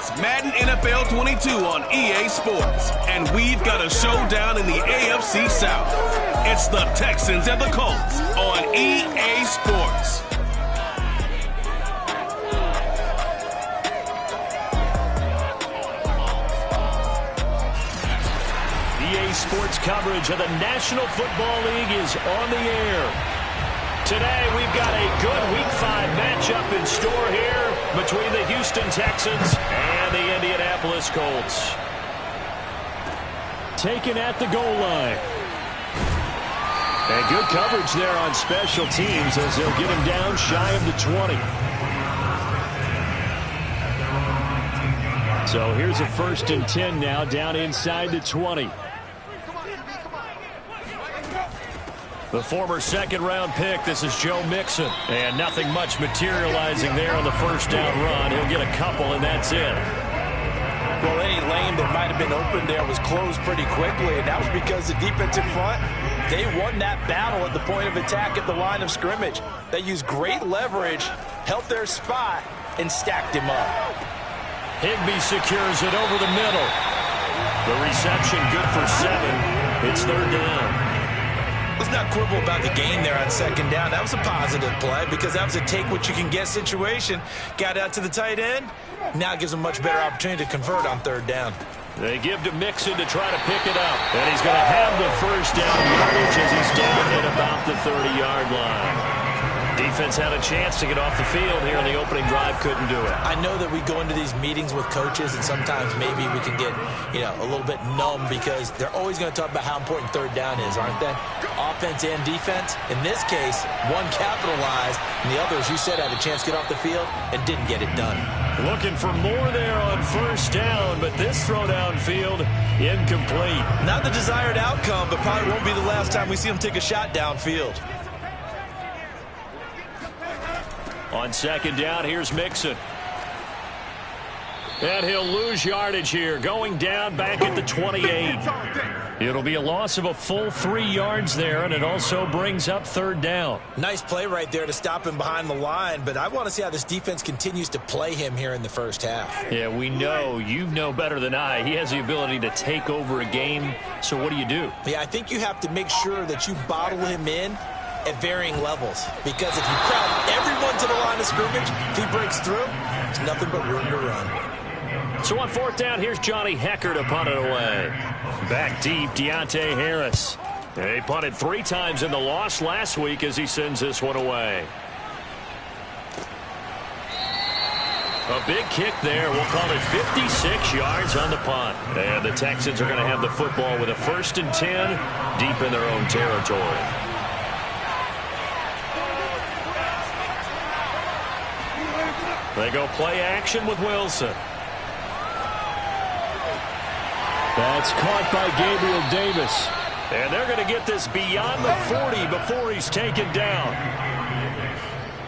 It's Madden NFL 22 on EA Sports, and we've got a showdown in the AFC South. It's the Texans and the Colts on EA Sports. EA Sports coverage of the National Football League is on the air. Today, we've got a good Week 5 matchup in store here between the Houston Texans and the Indianapolis Colts. Taken at the goal line. And good coverage there on special teams as they'll get him down shy of the 20. So here's a 1st and 10 now down inside the 20. The former second-round pick, this is Joe Mixon. And nothing much materializing there on the first down run. He'll get a couple, and that's it. Well, any lane that might have been open there was closed pretty quickly, and that was because the defensive front, they won that battle at the point of attack at the line of scrimmage. They used great leverage, held their spot, and stacked him up. Higbee secures it over the middle. The reception good for 7. It's 3rd down. Let's not quibble about the gain there on 2nd down. That was a positive play because that was a take-what-you-can-get situation. Got out to the tight end. Now it gives him a much better opportunity to convert on 3rd down. They give to Mixon to try to pick it up. And he's going to have the first down yardage as he's down at about the 30-yard line. Defense had a chance to get off the field here in the opening drive, couldn't do it. I know that we go into these meetings with coaches, and sometimes maybe we can get, a little bit numb because they're always going to talk about how important 3rd down is, aren't they? Offense and defense. In this case, one capitalized, and the other, as you said, had a chance to get off the field and didn't get it done. Looking for more there on 1st down, but this throw downfield incomplete. Not the desired outcome, but probably won't be the last time we see him take a shot downfield. On 2nd down, here's Mixon. And he'll lose yardage here, going down back at the 28. It'll be a loss of a full 3 yards there, and it also brings up 3rd down. Nice play right there to stop him behind the line, but I want to see how this defense continues to play him here in the first half. Yeah, we know. You know better than I. He has the ability to take over a game, so what do you do? Yeah, I think you have to make sure that you bottle him in at varying levels, because if you crowd everyone to the line of scrimmage, if he breaks through, it's nothing but room to run. So on 4th down, here's Johnny Hecker to punt it away. Back deep, Deontay Harris. He punted 3 times in the loss last week as he sends this one away. A big kick there. We'll call it 56 yards on the punt. And the Texans are going to have the football with a 1st and 10 deep in their own territory. They go play action with Wilson. That's caught by Gabriel Davis. And they're going to get this beyond the 40 before he's taken down.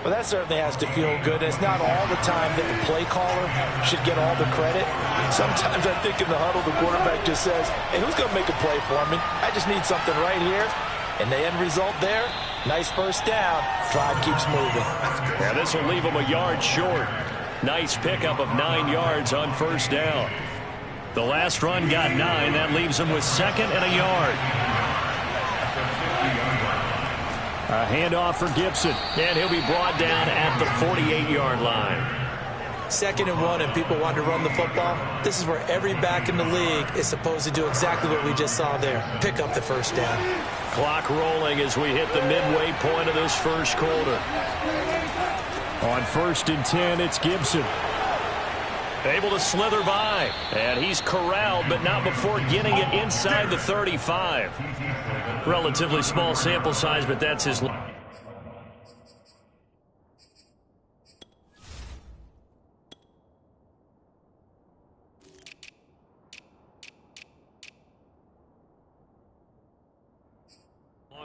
Well, that certainly has to feel good. It's not all the time that the play caller should get all the credit. Sometimes I think in the huddle, the quarterback just says, hey, who's going to make a play for me? I just need something right here. And the end result there, nice 1st down. Drive keeps moving. Yeah, this will leave him a yard short. Nice pickup of 9 yards on 1st down. The last run got 9. That leaves him with 2nd and a yard. A handoff for Gibson. And he'll be brought down at the 48-yard line. 2nd and 1, and people want to run the football. This is where every back in the league is supposed to do exactly what we just saw there. Pick up the 1st down. Clock rolling as we hit the midway point of this 1st quarter. On 1st and 10, it's Gibson. Able to slither by. And he's corralled, but not before getting it inside the 35. Relatively small sample size, but that's his...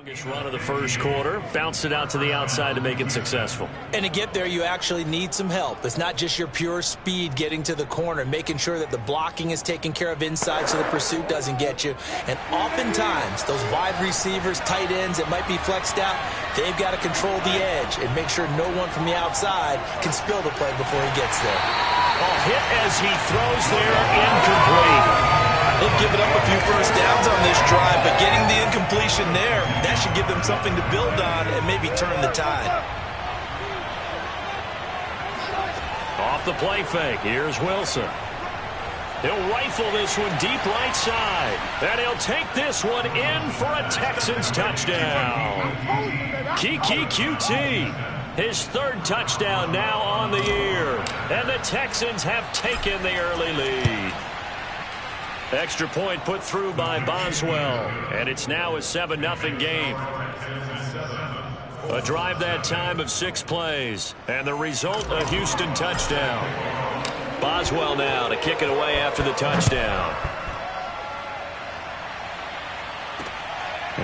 Run of the first quarter, bounced it out to the outside to make it successful. And to get there, you actually need some help. It's not just your pure speed getting to the corner, making sure that the blocking is taken care of inside so the pursuit doesn't get you. And oftentimes, those wide receivers, tight ends that might be flexed out, they've got to control the edge and make sure no one from the outside can spill the play before he gets there. Hit as he throws there, incomplete. They've given up a few first downs on this drive, but getting the incompletion there, that should give them something to build on and maybe turn the tide. Off the play fake, here's Wilson. He'll rifle this one deep right side, and he'll take this one in for a Texans touchdown. Kiki QT, his third touchdown now on the year, and the Texans have taken the early lead. Extra point put through by Boswell, and it's now a 7-0 game. A drive that time of 6 plays, and the result, a Houston touchdown. Boswell now to kick it away after the touchdown.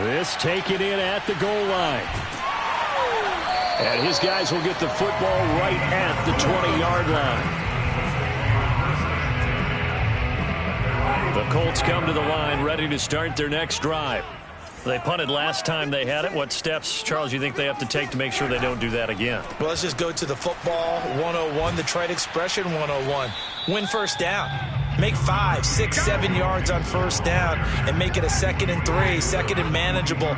This taken in at the goal line. And his guys will get the football right at the 20-yard line. The Colts come to the line ready to start their next drive. They punted last time they had it. What steps, Charles, you think they have to take to make sure they don't do that again? Well, let's just go to the football 101, the trite expression 101. Win first down. Make 5, 6, 7 yards on first down and make it a 2nd and 3, 2nd and manageable.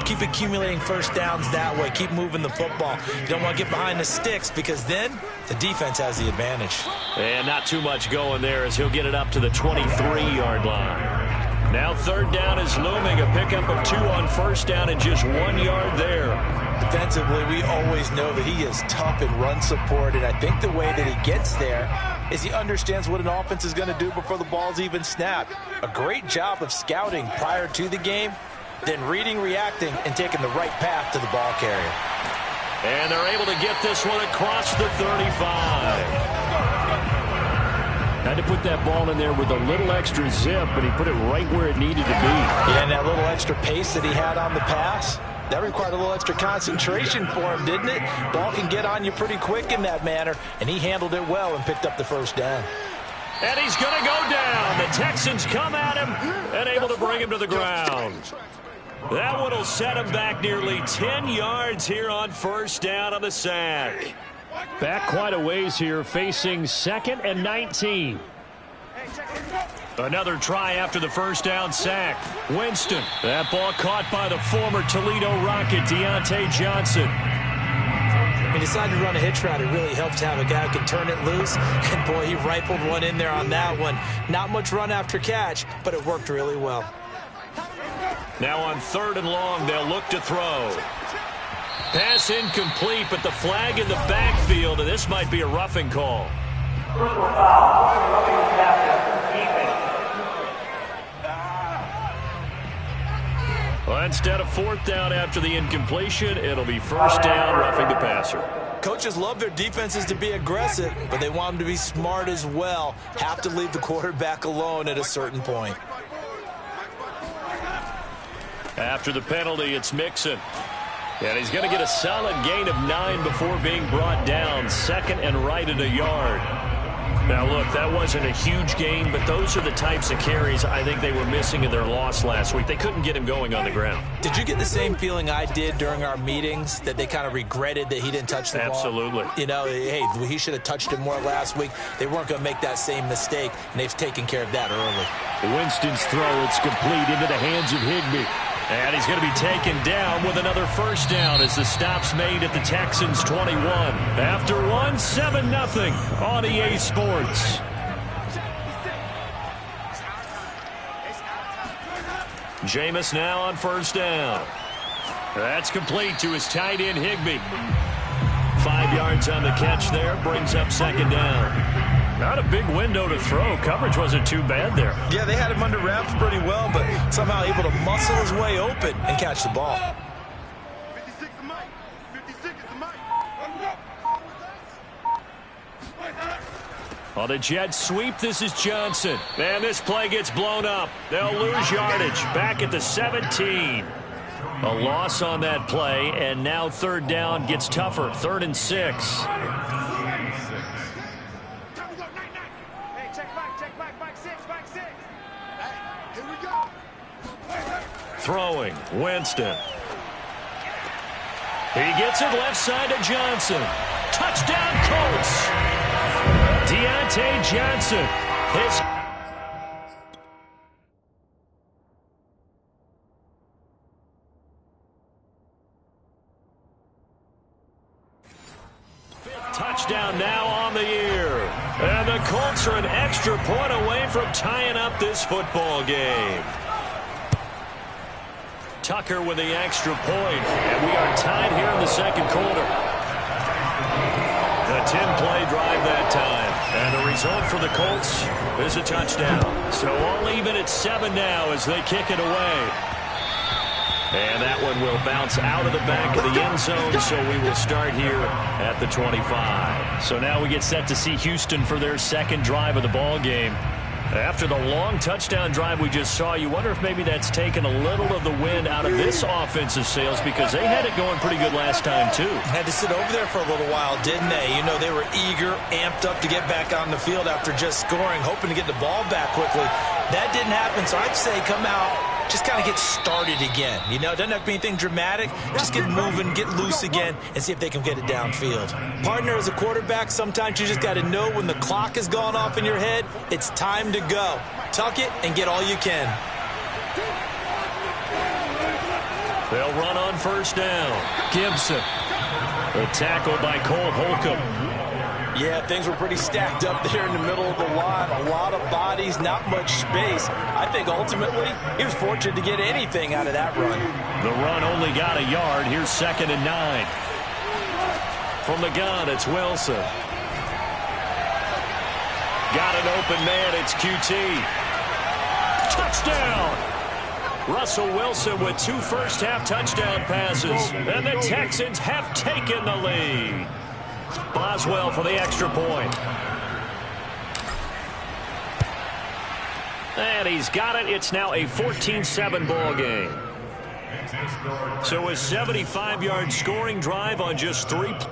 Keep accumulating first downs that way. Keep moving the football. You don't want to get behind the sticks because then the defense has the advantage. And not too much going there as he'll get it up to the 23-yard line. Now third down is looming. A pickup of 2 on first down and just 1 yard there. Defensively, we always know that he is tough in run support, and I think the way that he gets there is he understands what an offense is going to do before the ball's even snapped. A great job of scouting prior to the game, then reading, reacting, and taking the right path to the ball carrier. And they're able to get this one across the 35. Had to put that ball in there with a little extra zip, but he put it right where it needed to be. Yeah, and that little extra pace that he had on the pass, that required a little extra concentration for him, didn't it? Ball can get on you pretty quick in that manner, and he handled it well and picked up the first down. And he's going to go down. The Texans come at him and able to bring him to the ground. That one will set him back nearly 10 yards here on first down on the sack. Back quite a ways here, facing 2nd and 19. Another try after the first down sack. Winston. That ball caught by the former Toledo Rocket, Deontay Johnson. He decided to run a hitch route. It really helps to have a guy who can turn it loose. And, boy, he rifled one in there on that one. Not much run after catch, but it worked really well. Now on 3rd and long, they'll look to throw. Pass incomplete, but the flag in the backfield, and this might be a roughing call. Well, instead of 4th down after the incompletion, it'll be 1st down, roughing the passer. Coaches love their defenses to be aggressive, but they want them to be smart as well. Have to leave the quarterback alone at a certain point. After the penalty, it's Mixon. And he's going to get a solid gain of 9 before being brought down. 2nd and right at a yard. Now, look, that wasn't a huge gain, but those are the types of carries I think they were missing in their loss last week. They couldn't get him going on the ground. Did you get the same feeling I did during our meetings, that they kind of regretted that he didn't touch the ball? Absolutely. You know, hey, he should have touched it more last week. They weren't going to make that same mistake, and they've taken care of that early. Winston's throw, it's complete into the hands of Higbee. And he's going to be taken down with another first down as the stop's made at the Texans 21. After one, 7-0 on EA Sports. Jameis now on first down. That's complete to his tight end, Higbee. 5 yards on the catch there, brings up 2nd down. Not a big window to throw. Coverage wasn't too bad there. Yeah, they had him under wraps pretty well, but somehow able to muscle his way open and catch the ball. 56 is Mike. 56 is Mike. On the jet sweep, this is Johnson. And this play gets blown up. They'll lose yardage. Back at the 17. A loss on that play, and now third down gets tougher. 3rd and 6. Hey, check back, 6. Hey, here we go. Throwing, Winston. He gets it left side to Johnson. Touchdown, Colts. Deontay Johnson. His fifth touchdown now on the year. And the Colts are an extra point away from tying up this football game. Tucker with the extra point, and we are tied here in the second quarter. A 10-play drive that time, and the result for the Colts is a touchdown. So all even at 7 now as they kick it away. And that one will bounce out of the back of the end zone, so we will start here at the 25. So now we get set to see Houston for their second drive of the ball game. After the long touchdown drive we just saw, you wonder if maybe that's taken a little of the wind out of this offensive sails, because they had it going pretty good last time, too. Had to sit over there for a little while, didn't they? You know, they were eager, amped up to get back on the field after just scoring, hoping to get the ball back quickly. That didn't happen, so I'd say come out, just kind of get started again. You know, it doesn't have to be anything dramatic. Just get moving, get loose again, and see if they can get it downfield. Partner, as a quarterback, sometimes you just got to know when the clock has gone off in your head, it's time to go. Tuck it and get all you can. They'll run on first down. Gibson. A tackle by Cole Holcomb. Yeah, things were pretty stacked up there in the middle of the line. A lot of bodies, not much space. I think ultimately he was fortunate to get anything out of that run. The run only got a yard. Here's 2nd and 9. From the gun, it's Wilson. Got an open man. It's QT. Touchdown! Russell Wilson with 2 first-half touchdown passes. And the Texans have taken the lead. Boswell for the extra point. And he's got it. It's now a 14-7 ball game. So a 75-yard scoring drive on just 3 plays.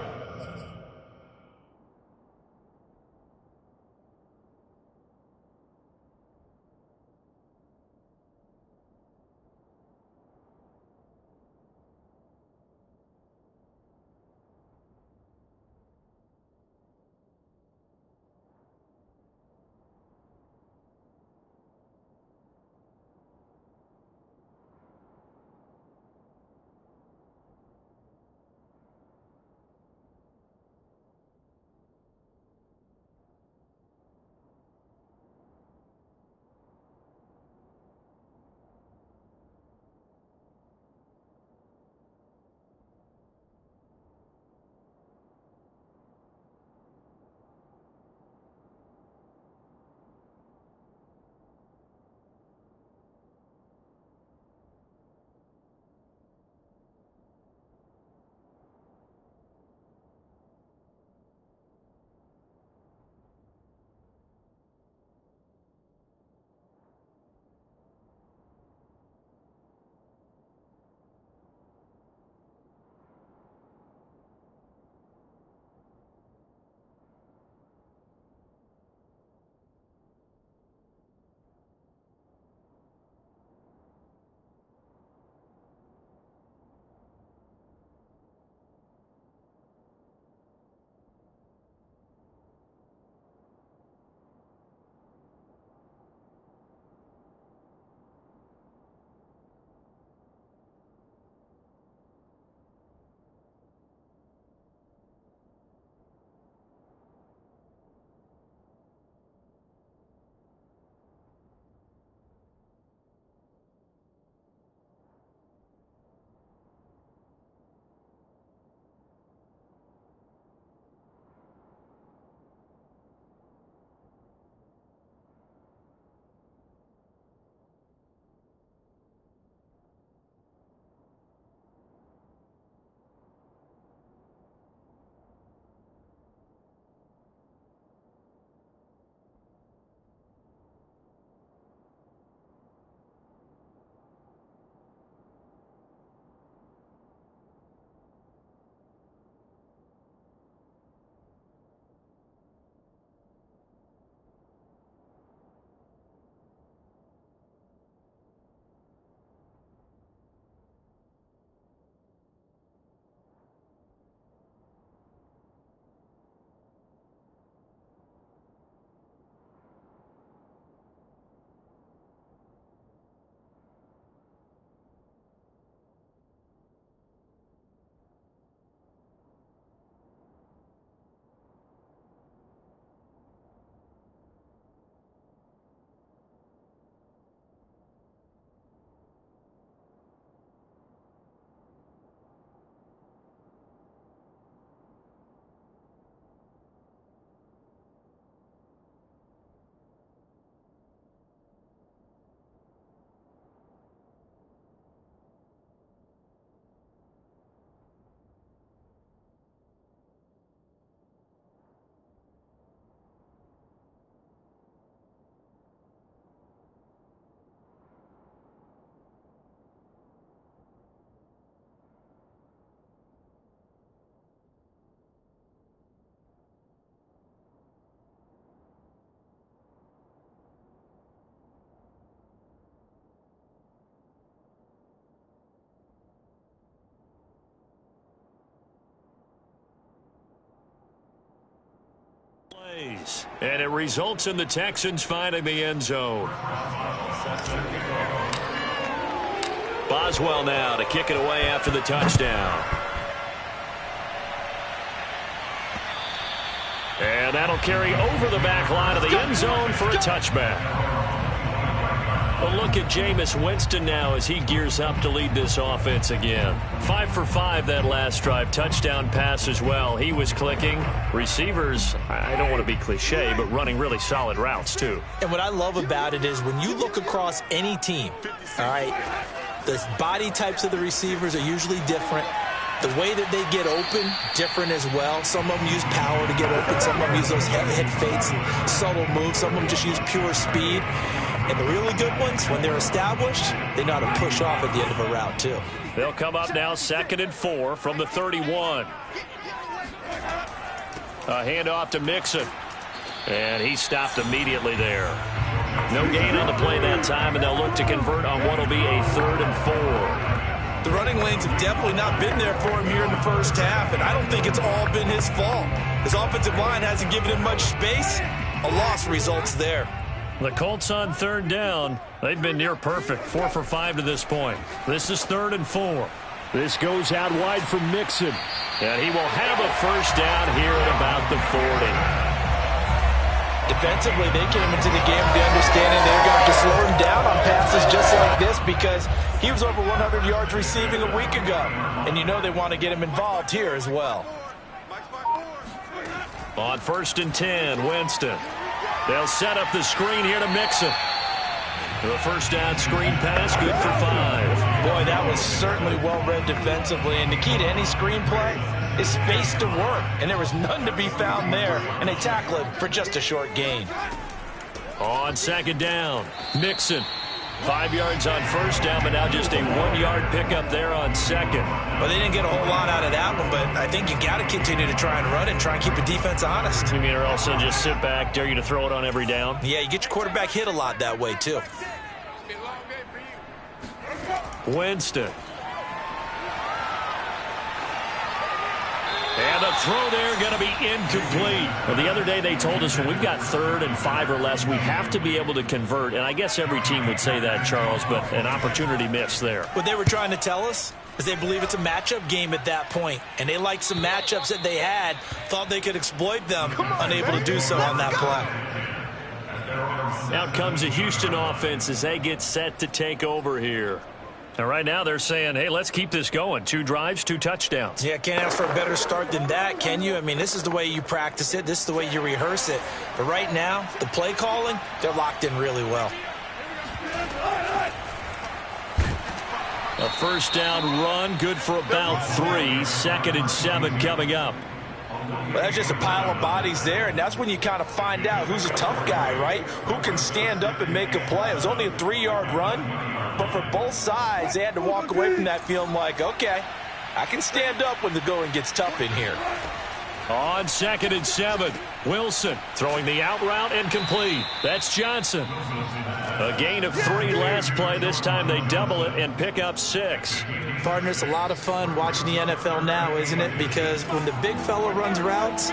plays, and it results in the Texans finding the end zone. Boswell now to kick it away after the touchdown. And that'll carry over the back line of the end zone for a touchback. A look at Jameis Winston now as he gears up to lead this offense again. 5 for 5 that last drive. Touchdown pass as well. He was clicking. Receivers, I don't want to be cliche, but running really solid routes too. And what I love about it is when you look across any team, all right, the body types of the receivers are usually different. The way that they get open, different as well. Some of them use power to get open. Some of them use those head fakes and subtle moves. Some of them just use pure speed. And the really good ones, when they're established, they know how to push off at the end of a route, too. They'll come up now 2nd and 4 from the 31. A handoff to Mixon. And he stopped immediately there. No gain on the play that time, and they'll look to convert on what will be a 3rd and 4. The running lanes have definitely not been there for him here in the first half, and I don't think it's all been his fault. His offensive line hasn't given him much space. A loss results there. The Colts on 3rd down. They've been near perfect. 4 for 5 to this point. This is 3rd and 4. This goes out wide for Mixon. And he will have a first down here at about the 40. Defensively, they came into the game with the understanding they're going to slow him down on passes just like this because he was over 100 yards receiving a week ago. And you know they want to get him involved here as well. On 1st and 10, Winston. They'll set up the screen here to Mixon. The first down screen pass, good for 5. Boy, that was certainly well-read defensively. And the key to any screen play is space to work. And there was none to be found there. And they tackle it for just a short gain. On 2nd down, Mixon. 5 yards on 1st down, but now just a 1-yard pickup there on 2nd. Well, they didn't get a whole lot out of that one, but I think you got to continue to try and run it and try and keep the defense honest. You mean or else they'll just sit back, dare you to throw it on every down? Yeah, you get your quarterback hit a lot that way, too. Winston. And the throw there going to be incomplete. Well, the other day they told us when we've got 3rd and 5 or less, we have to be able to convert. And I guess every team would say that, Charles, but an opportunity missed there. What they were trying to tell us is they believe it's a matchup game at that point. And they liked some matchups that they had, thought they could exploit them, unable to do so on that play. Out comes the Houston offense as they get set to take over here. And right now they're saying, hey, let's keep this going. 2 drives, 2 touchdowns. Yeah, can't ask for a better start than that, can you? I mean, this is the way you practice it. This is the way you rehearse it. But right now, the play calling, they're locked in really well. A first down run, good for about 3. 2nd and 7 coming up. Well, that's just a pile of bodies there, and that's when you kind of find out who's a tough guy, right? Who can stand up and make a play. It was only a 3-yard run, but for both sides, they had to walk away from that feeling like, okay, I can stand up when the going gets tough in here. On 2nd and 7, Wilson throwing the out route and complete. That's Johnson. A gain of 3 last play. This time they double it and pick up 6. Partner, it's a lot of fun watching the NFL now, isn't it? Because when the big fella runs routes,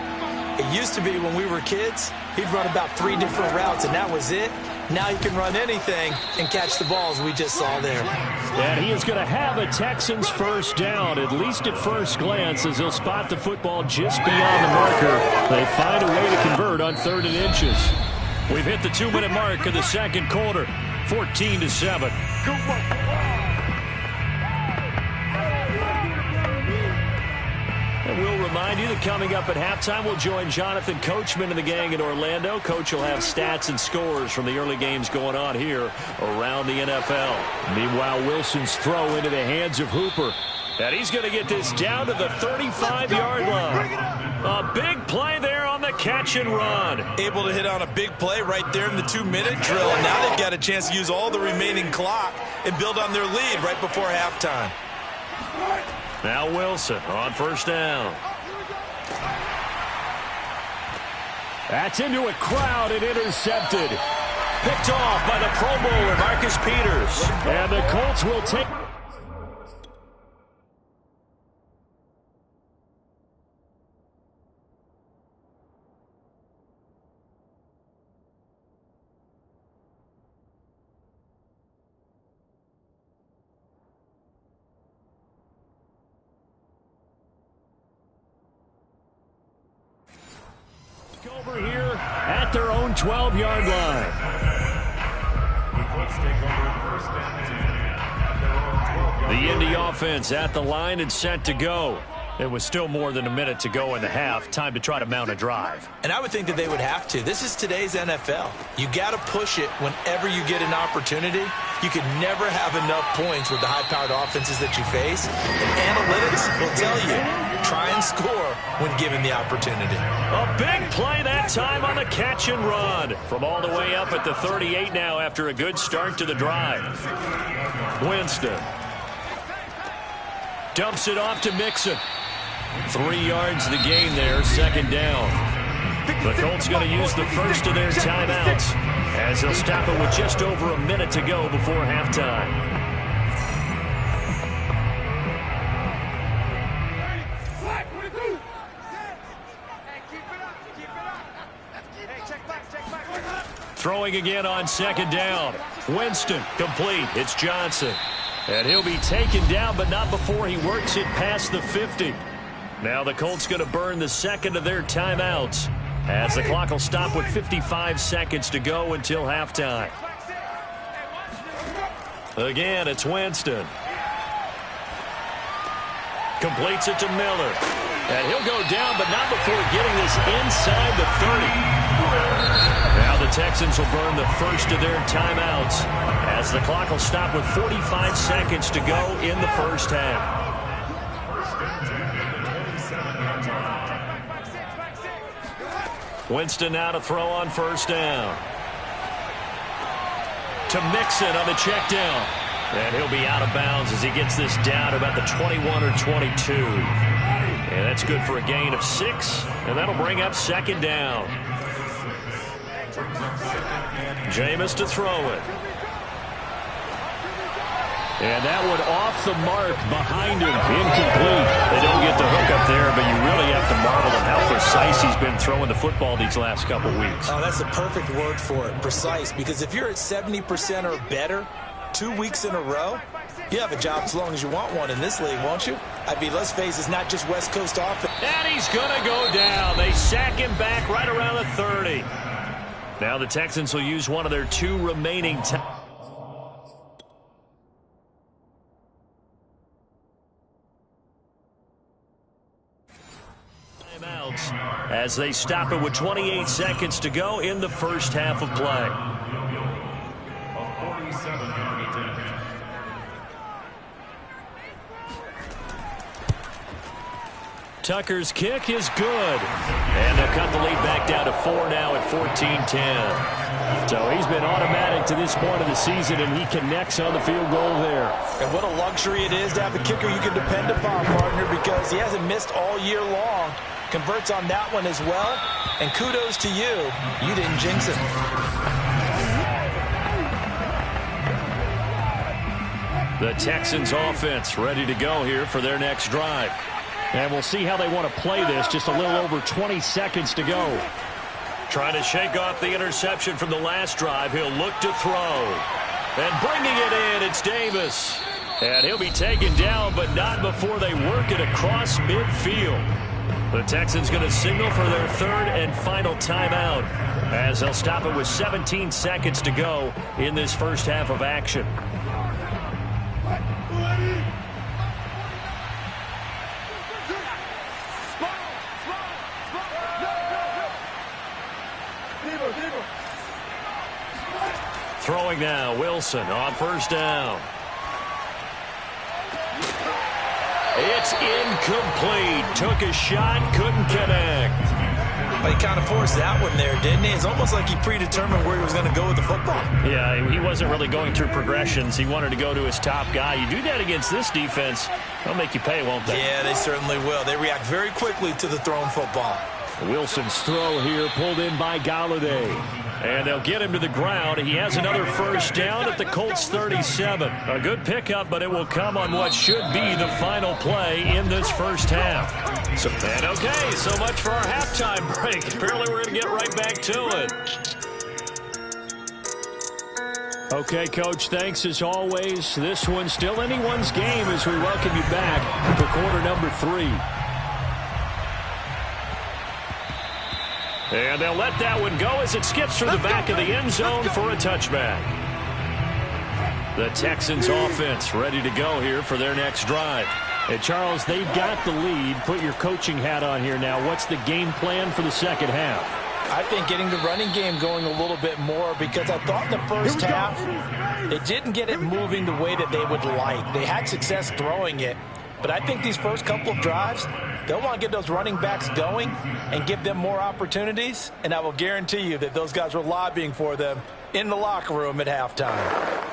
it used to be when we were kids, he'd run about 3 different routes, and that was it. Now he can run anything and catch the balls we just saw there. And he is going to have a Texans first down, at least at first glance, as he'll spot the football just beyond the marker. They find a way to convert on 3rd and inches. We've hit the 2-minute mark of the 2nd quarter, 14-7. And we'll remind you that coming up at halftime, we'll join Jonathan Coachman and the gang in Orlando. Coach will have stats and scores from the early games going on here around the NFL. Meanwhile, Wilson's throw into the hands of Hooper. And he's going to get this down to the 35-yard line. A big play there on the catch and run. Able to hit on a big play right there in the 2-minute drill. And now they've got a chance to use all the remaining clock and build on their lead right before halftime. Now Wilson on first down. That's into a crowd and intercepted. Picked off by the Pro Bowler, Marcus Peters. And the Colts will take... Over here at their own 12-yard line. The Indy offense at the line and set to go. It was still more than a minute to go in the half. Time to try to mount a drive. And I would think that they would have to. This is today's NFL. You got to push it whenever you get an opportunity. You can never have enough points with the high-powered offenses that you face. And analytics will tell you, try and score when given the opportunity. A big play that time on the catch and run. From all the way up at the 38 now after a good start to the drive. Winston dumps it off to Mixon. 3 yards the gain there, second down. The Colts going to use the first of their timeouts as they'll stop it with just over a minute to go before halftime. Throwing again on second down. Winston complete. It's Johnson. And he'll be taken down, but not before he works it past the 50. Now the Colts going to burn the second of their timeouts as the clock will stop with 55 seconds to go until halftime. Again, it's Winston. Completes it to Miller. And he'll go down, but not before getting this inside the 30. Now the Texans will burn the first of their timeouts as the clock will stop with 45 seconds to go in the first half. Winston now to throw on first down. To Mixon on the check down. And he'll be out of bounds as he gets this down to about the 21 or 22. And that's good for a gain of 6. And that'll bring up second down. Jameis to throw it. And that one off the mark behind him. Incomplete. They don't get the hook up there, but you really have to marvel at how precise he's been throwing the football these last couple weeks. Oh, that's the perfect word for it, precise. Because if you're at 70% or better 2 weeks in a row, you have a job as long as you want one in this league, won't you? I mean, let's face it, it's not just West Coast offense. And he's going to go down. They sack him back right around the 30. Now the Texans will use one of their 2 remaining timeouts as they stop it with 28 seconds to go in the first half of play. Tucker's kick is good. And they'll cut the lead back down to 4 now at 14-10. So he's been automatic to this point of the season, and he connects on the field goal there. And what a luxury it is to have a kicker you can depend upon, partner, because he hasn't missed all year long. Converts on that one as well. And kudos to you. You didn't jinx it. The Texans offense ready to go here for their next drive. And we'll see how they want to play this. Just a little over 20 seconds to go. Trying to shake off the interception from the last drive. He'll look to throw. And bringing it in, it's Davis. And he'll be taken down, but not before they work it across midfield. The Texans going to signal for their 3rd and final timeout as they'll stop it with 17 seconds to go in this first half of action. Throwing now, Wilson on first down. It's incomplete. Took a shot, couldn't connect. But he kind of forced that one there, didn't he? It's almost like he predetermined where he was going to go with the football. Yeah, he wasn't really going through progressions. He wanted to go to his top guy. You do that against this defense, they'll make you pay, won't they? Yeah, they certainly will. They react very quickly to the thrown football. Wilson's throw here pulled in by Galladay. And they'll get him to the ground. He has another first down at the Colts 37. A good pickup, but it will come on what should be the final play in this first half. And okay, so much for our halftime break. Apparently we're going to get right back to it. Okay, Coach, thanks as always. This one's still anyone's game as we welcome you back for quarter number 3. And they'll let that one go as it skips through the back of the end zone for a touchback. The Texans offense ready to go here for their next drive. And Charles, they've got the lead. Put your coaching hat on here now. What's the game plan for the second half? I think getting the running game going a little bit more, because I thought the first half, they didn't get it moving the way that they would like. They had success throwing it, but I think these first couple of drives, they'll want to get those running backs going and give them more opportunities, and I will guarantee you that those guys were lobbying for them in the locker room at halftime.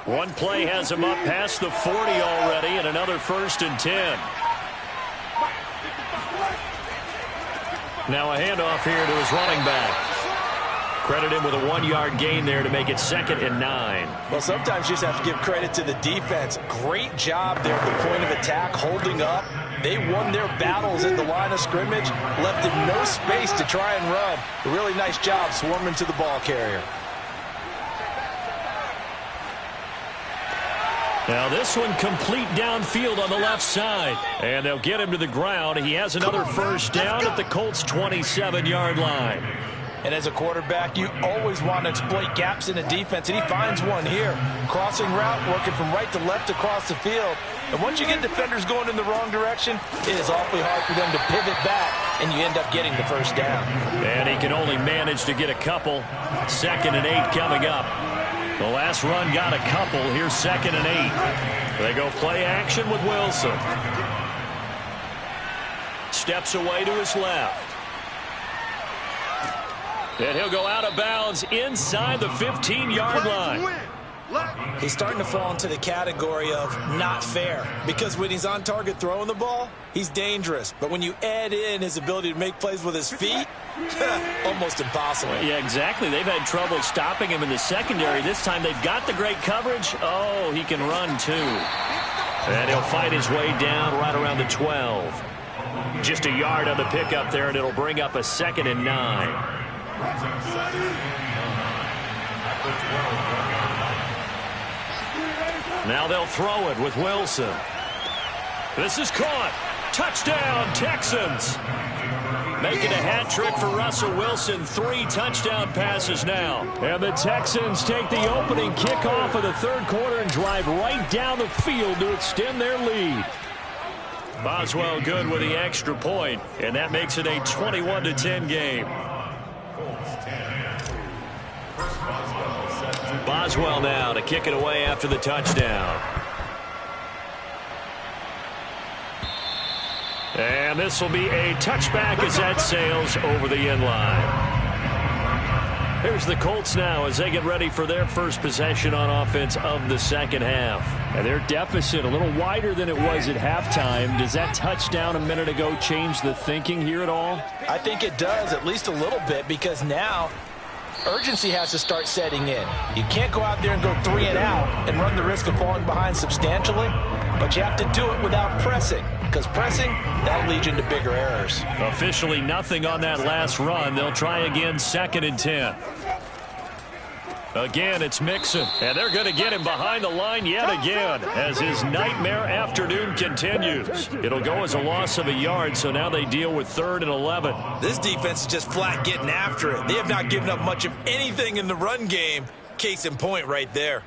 One play has him up past the 40 already, and another 1st and 10. Now a handoff here to his running back. Credit him with a 1-yard gain there to make it 2nd and 9. Well, sometimes you just have to give credit to the defense. Great job there at the point of attack, holding up. They won their battles at the line of scrimmage, left him no space to try and run. A really nice job swarming to the ball carrier. Now this one complete downfield on the left side. And they'll get him to the ground. He has another first down at the Colts' 27-yard line. And as a quarterback, you always want to exploit gaps in a defense, and he finds one here. Crossing route, working from right to left across the field. And once you get defenders going in the wrong direction, it is awfully hard for them to pivot back, and you end up getting the first down. And he can only manage to get a couple. 2nd and 8 coming up. The last run got a couple. Here's 2nd and 8. They go play action with Wilson. Steps away to his left. And he'll go out of bounds inside the 15-yard line. He's starting to fall into the category of not fair, because when he's on target throwing the ball, he's dangerous. But when you add in his ability to make plays with his feet, almost impossible. Yeah, exactly. They've had trouble stopping him in the secondary. This time they've got the great coverage. Oh, he can run too. And he'll fight his way down right around the 12. Just a yard on the pickup there, and it'll bring up a 2nd and 9. Now they'll throw it with Wilson. This is caught. Touchdown, Texans. Making a hat trick for Russell Wilson. 3 touchdown passes now. And the Texans take the opening kickoff of the third quarter and drive right down the field to extend their lead. Boswell good with the extra point, and that makes it a 21-10 game. Boswell now to kick it away after the touchdown. And this will be a touchback as that sails over the end line. Here's the Colts now as they get ready for their first possession on offense of the second half. And their deficit a little wider than it was at halftime. Does that touchdown a minute ago change the thinking here at all? I think it does, at least a little bit, because now urgency has to start setting in. You can't go out there and go 3 and out and run the risk of falling behind substantially, but you have to do it without pressing, because pressing, that'll lead you into bigger errors. Officially nothing on that last run. They'll try again, 2nd and 10. Again, it's Mixon, and they're going to get him behind the line yet again as his nightmare afternoon continues. It'll go as a loss of a yard, so now they deal with 3rd and 11. This defense is just flat getting after it. They have not given up much of anything in the run game. Case in point right there.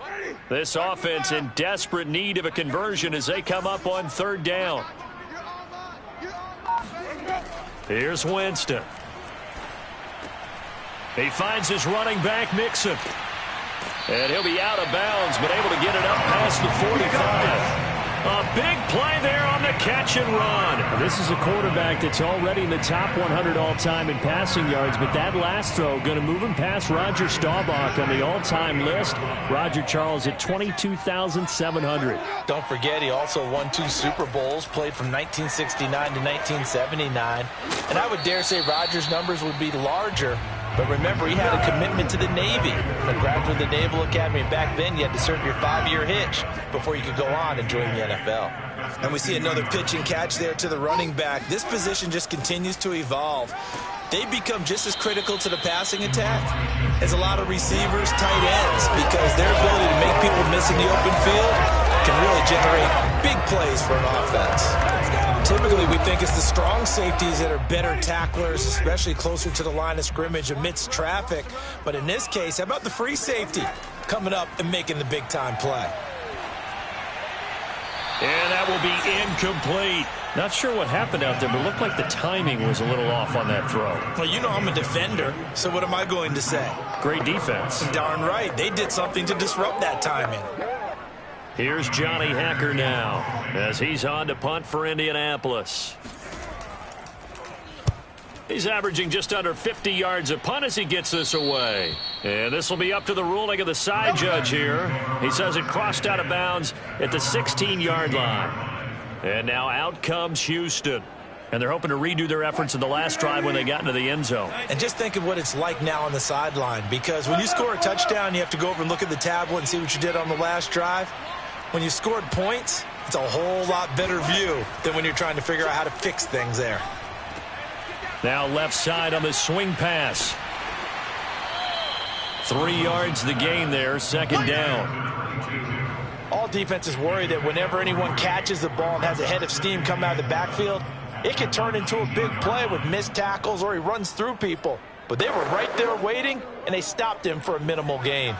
This offense in desperate need of a conversion as they come up on 3rd down. Here's Winston. He finds his running back, Mixon. And he'll be out of bounds, but able to get it up past the 45. A big play there on the catch and run. This is a quarterback that's already in the top 100 all-time in passing yards, but that last throw going to move him past Roger Staubach on the all-time list. Roger Charles at 22,700. Don't forget, he also won 2 Super Bowls, played from 1969 to 1979. And I would dare say Roger's numbers would be larger. But remember, he had a commitment to the Navy. From graduate of the Naval Academy, and back then you had to serve your 5-year hitch before you could go on and join the NFL. And we see another pitch and catch there to the running back. This position just continues to evolve. They become just as critical to the passing attack as a lot of receivers, tight ends, because their ability to make people miss in the open field can really generate big plays for an offense. Typically, we think it's the strong safeties that are better tacklers, especially closer to the line of scrimmage amidst traffic. But in this case, how about the free safety coming up and making the big-time play? And that will be incomplete. Not sure what happened out there, but it looked like the timing was a little off on that throw. Well, you know I'm a defender, so what am I going to say? Great defense. Darn right. They did something to disrupt that timing. Here's Johnny Hacker now as he's on to punt for Indianapolis. He's averaging just under 50 yards a punt as he gets this away. And this will be up to the ruling of the side judge here. He says it crossed out of bounds at the 16-yard line. And now out comes Houston. And they're hoping to redo their efforts in the last drive when they got into the end zone. And just think of what it's like now on the sideline, because when you score a touchdown, you have to go over and look at the tablet and see what you did on the last drive. When you scored points, it's a whole lot better view than when you're trying to figure out how to fix things there. Now left side on the swing pass. 3 yards the gain there, second down. All defenses worry that whenever anyone catches the ball and has a head of steam come out of the backfield, it could turn into a big play with missed tackles or he runs through people. But they were right there waiting, and they stopped him for a minimal gain.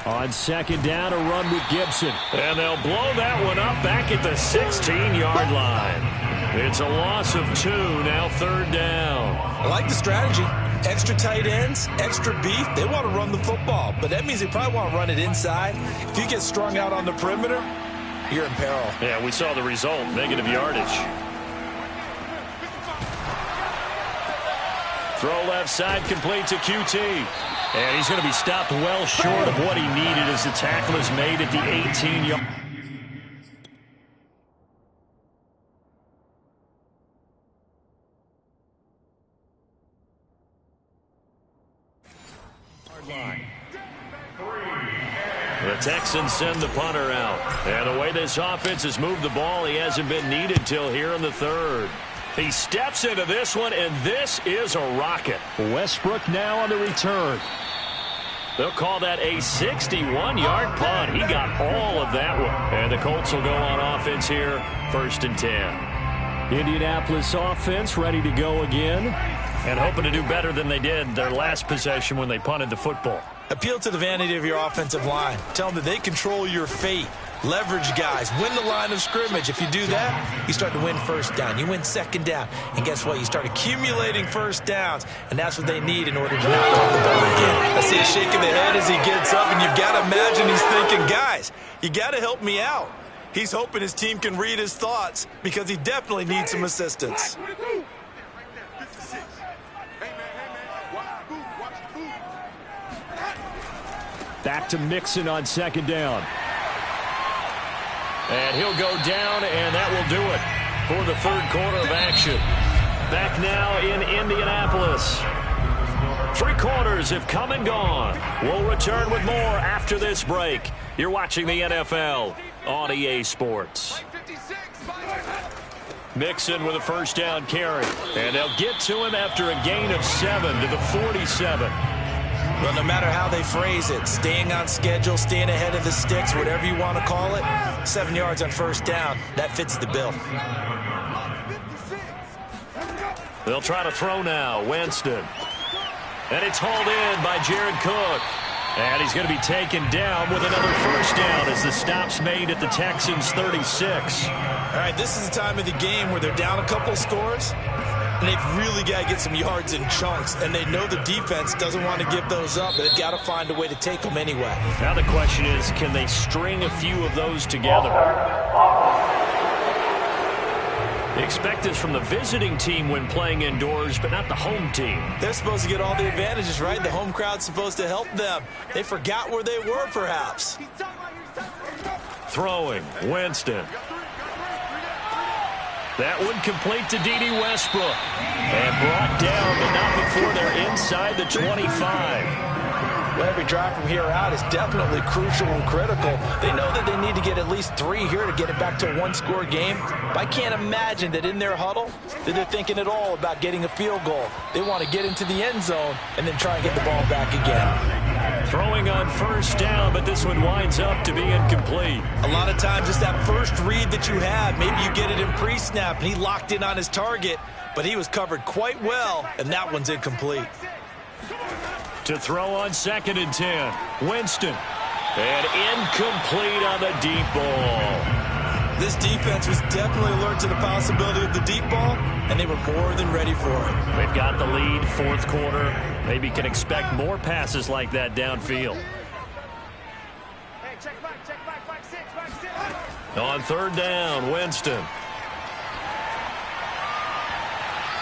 On second down, a run with Gibson. And they'll blow that one up back at the 16-yard line. It's a loss of 2, now third down. I like the strategy. Extra tight ends, extra beef, they want to run the football. But that means they probably want to run it inside. If you get strung out on the perimeter, you're in peril. Yeah, we saw the result, negative yardage. Throw left side, complete to QT. And he's going to be stopped well short of what he needed as the tackle is made at the 18-yard. The Texans send the punter out. And the way this offense has moved the ball, he hasn't been needed till here in the third. He steps into this one, and this is a rocket. Westbrook now on the return. They'll call that a 61-yard punt. He got all of that one. And the Colts will go on offense here, 1st and 10. Indianapolis offense ready to go again. And hoping to do better than they did their last possession when they punted the football. Appeal to the vanity of your offensive line. Tell them that they control your fate. Leverage guys. Win the line of scrimmage. If you do that, you start to win first down. You win second down. And guess what? You start accumulating first downs. And that's what they need in order to not pump the ball again. I see him shaking the head as he gets up. And you've got to imagine he's thinking, guys, you got to help me out. He's hoping his team can read his thoughts because he definitely needs some assistance. Back to Mixon on second down. And he'll go down, and that will do it for the third quarter of action. Back now in Indianapolis. 3 quarters have come and gone. We'll return with more after this break. You're watching the NFL on EA Sports. Mixon with a first down carry. And they'll get to him after a gain of 7 to the 47. Well, no matter how they phrase it, staying on schedule, staying ahead of the sticks, whatever you want to call it, 7 yards on first down, that fits the bill. They'll try to throw now. Winston. And it's hauled in by Jared Cook. And he's going to be taken down with another first down as the stop's made at the Texans' 36. All right, this is the time of the game where they're down a couple scores, and they've really got to get some yards in chunks, and they know the defense doesn't want to give those up, but they've got to find a way to take them anyway. Now the question is, can they string a few of those together? They expect this from the visiting team when playing indoors, but not the home team. They're supposed to get all the advantages, right? The home crowd's supposed to help them. They forgot where they were, perhaps. Throwing, Winston. That one complete to D.D. Westbrook. And brought down, but not before they're inside the 25. Well, every drive from here out is definitely crucial and critical. They know that they need to get at least 3 here to get it back to a one-score game. But I can't imagine that in their huddle that they're thinking at all about getting a field goal. They want to get into the end zone and then try and get the ball back again. Throwing on first down, but this one winds up to be incomplete. A lot of times it's that first read that you have. Maybe you get it in pre-snap, and he locked in on his target, but he was covered quite well, and that one's incomplete. To throw on 2nd and 10. Winston. And incomplete on the deep ball. This defense was definitely alert to the possibility of the deep ball, and they were more than ready for it. They've got the lead, 4th quarter. Maybe can expect more passes like that downfield. Hey, check back, six. On 3rd down, Winston.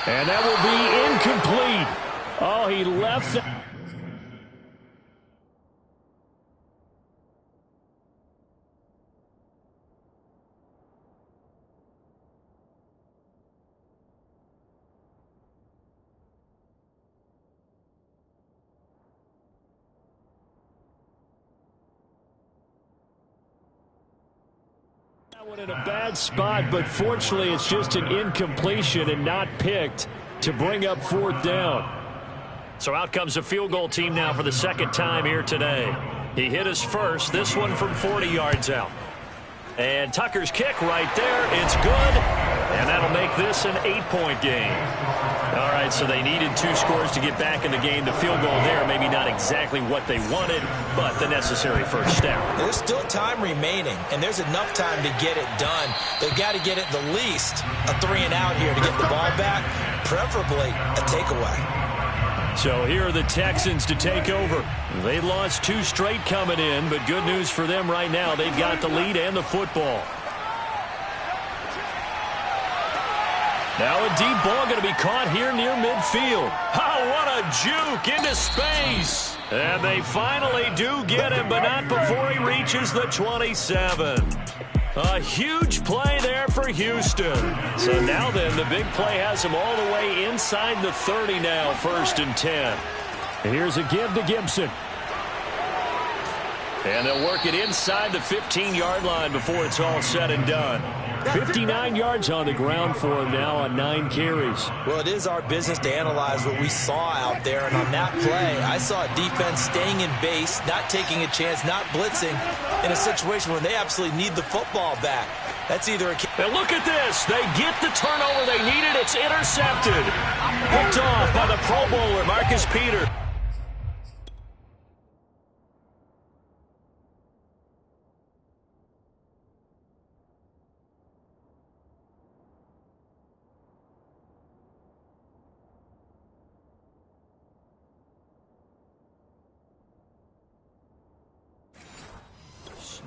And that will be incomplete. Oh, he left that. In a bad spot, but fortunately it's just an incompletion and not picked to bring up 4th down. So out comes the field goal team now for the 2nd time here today. He hit his first, this one from 40 yards out. And Tucker's kick right there, it's good, and that'll make this an 8-point game. All right, so they needed 2 scores to get back in the game. The field goal there, maybe not exactly what they wanted, but the necessary first step. There's still time remaining, and there's enough time to get it done. They've got to get it the least a 3-and-out here to get the ball back, preferably a takeaway. So here are the Texans to take over. They lost 2 straight coming in, but good news for them right now. They've got the lead and the football. Now a deep ball going to be caught here near midfield. Oh, what a juke into space. And they finally do get him, but not before he reaches the 27. A huge play there for Houston. So now then, the big play has him all the way inside the 30 now, 1st and 10. Here's a give to Gibson. And they'll work it inside the 15-yard line before it's all said and done. 59 yards on the ground for him now on 9 carries. Well, it is our business to analyze what we saw out there, and on that play, I saw a defense staying in base, not taking a chance, not blitzing in a situation where they absolutely need the football back. That's either a... And look at this. They get the turnover they needed. It's intercepted. Picked off by the Pro Bowler, Marcus Peters.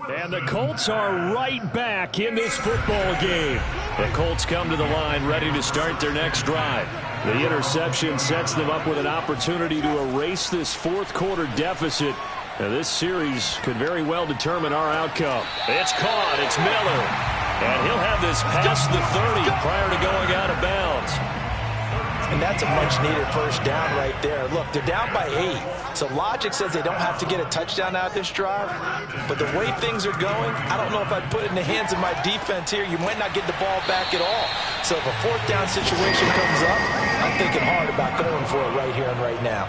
And the Colts are right back in this football game. The Colts come to the line ready to start their next drive. The interception sets them up with an opportunity to erase this 4th quarter deficit. Now, this series could very well determine our outcome. It's caught. It's Miller. And he'll have this past the 30 prior to going out of bounds. And that's a much-needed first down right there. Look, they're down by 8. So logic says they don't have to get a touchdown out of this drive. But the way things are going, I don't know if I'd put it in the hands of my defense here. You might not get the ball back at all. So if a 4th down situation comes up, I'm thinking hard about going for it right here and right now.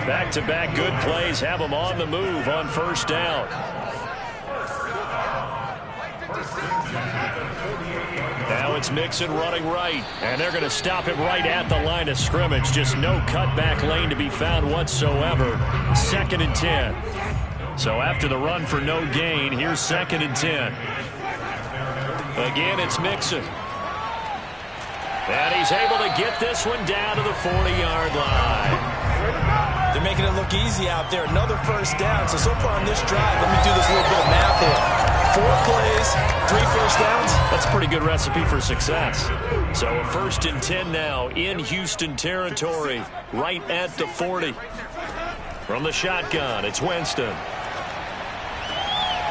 Back-to-back good plays have them on the move on first down. Now it's Mixon running right, and they're going to stop him right at the line of scrimmage. Just no cutback lane to be found whatsoever. 2nd and 10. So after the run for no gain, here's 2nd and 10. Again, it's Mixon. And he's able to get this one down to the 40-yard line. They're making it look easy out there. Another first down. So far on this drive, let me do this little bit of math here. 4 plays, 3 first downs. That's a pretty good recipe for success. So a 1st and 10 now in Houston territory, right at the 40. From the shotgun, it's Winston.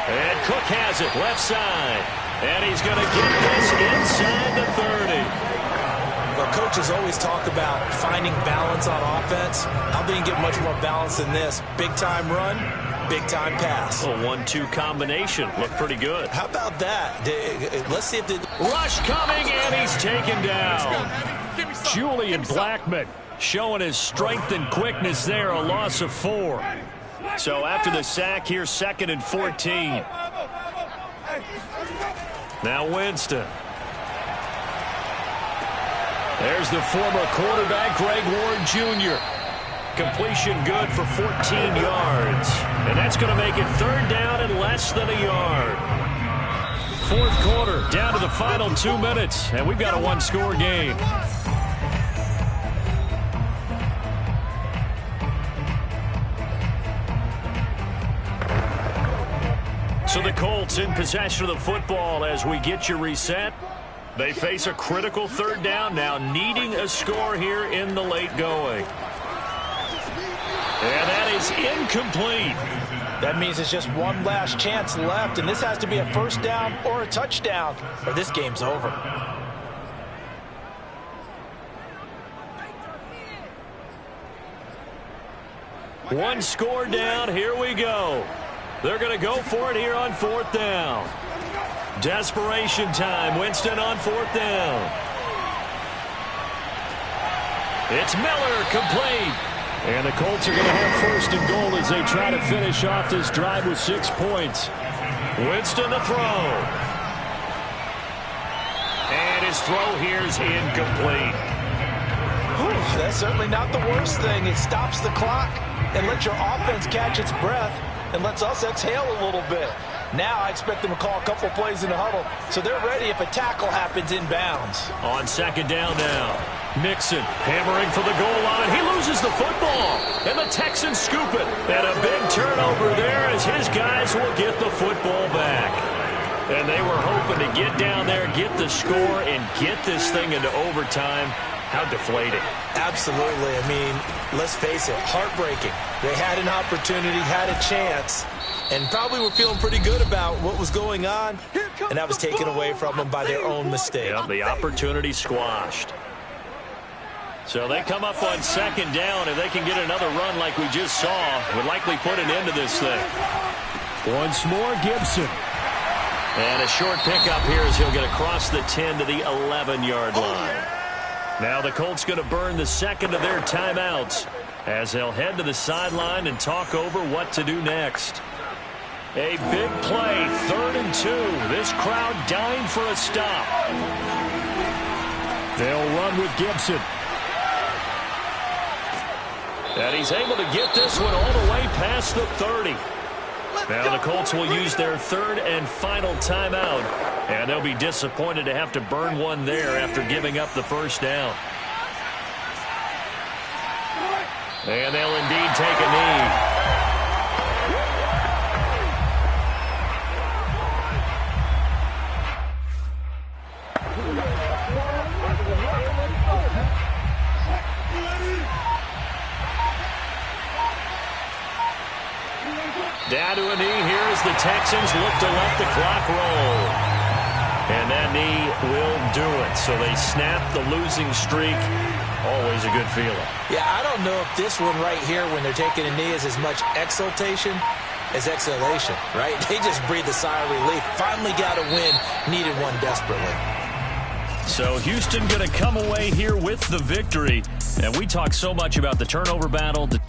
And Cook has it, left side. And he's going to get this inside the 30. Well, coaches always talk about finding balance on offense. How they can get much more balance than this? Big-time run, big-time pass. A 1-2 combination. Looked pretty good. How about that? Let's see if they... Rush coming, and he's taken down. Julian Blackmon showing his strength and quickness there. A loss of 4. So after the sack, here's 2nd and 14. Now Winston. There's the former quarterback, Greg Ward Jr. Completion good for 14 yards. And that's going to make it 3rd down and less than a yard. 4th quarter, down to the final 2 minutes. And we've got a one-score game. So the Colts in possession of the football as we get you reset. They face a critical 3rd down now, needing a score here in the late going. And that is incomplete. That means it's just one last chance left, and this has to be a 1st down or a touchdown, or this game's over. One score down, here we go. They're going to go for it here on 4th down. Desperation time. Winston on 4th down. It's Miller, complete. And the Colts are going to have 1st and goal as they try to finish off this drive with 6 points. Winston to throw. And his throw here is incomplete. Whew, that's certainly not the worst thing. It stops the clock and lets your offense catch its breath and lets us exhale a little bit. Now I expect them to call a couple plays in the huddle, so they're ready if a tackle happens inbounds. On 2nd down now. Mixon hammering for the goal line. He loses the football, and the Texans scoop it. And a big turnover there as his guys will get the football back. And they were hoping to get down there, get the score, and get this thing into overtime. How deflating. Absolutely. I mean, let's face it, heartbreaking. They had an opportunity, had a chance, and probably were feeling pretty good about what was going on, and that was taken away from them by their own mistake. Yeah, the opportunity squashed. So they come up on 2nd down. If they can get another run like we just saw, would likely put an end to this thing. Once more, Gibson. And a short pickup here as he'll get across the 10 to the 11-yard line. Now the Colts going to burn the 2nd of their timeouts as they'll head to the sideline and talk over what to do next. A big play, 3rd and 2. This crowd dying for a stop. They'll run with Gibson. And he's able to get this one all the way past the 30. Now the Colts will use their 3rd and final timeout. And they'll be disappointed to have to burn one there after giving up the 1st down. And they'll indeed take a knee. Down to a knee here as the Texans look to let the clock roll. And that knee will do it. So they snap the losing streak. Always a good feeling. Yeah, I don't know if this one right here when they're taking a knee is as much exultation as exhalation, right? They just breathe a sigh of relief. Finally got a win. Needed one desperately. So Houston going to come away here with the victory. And we talk so much about the turnover battle, the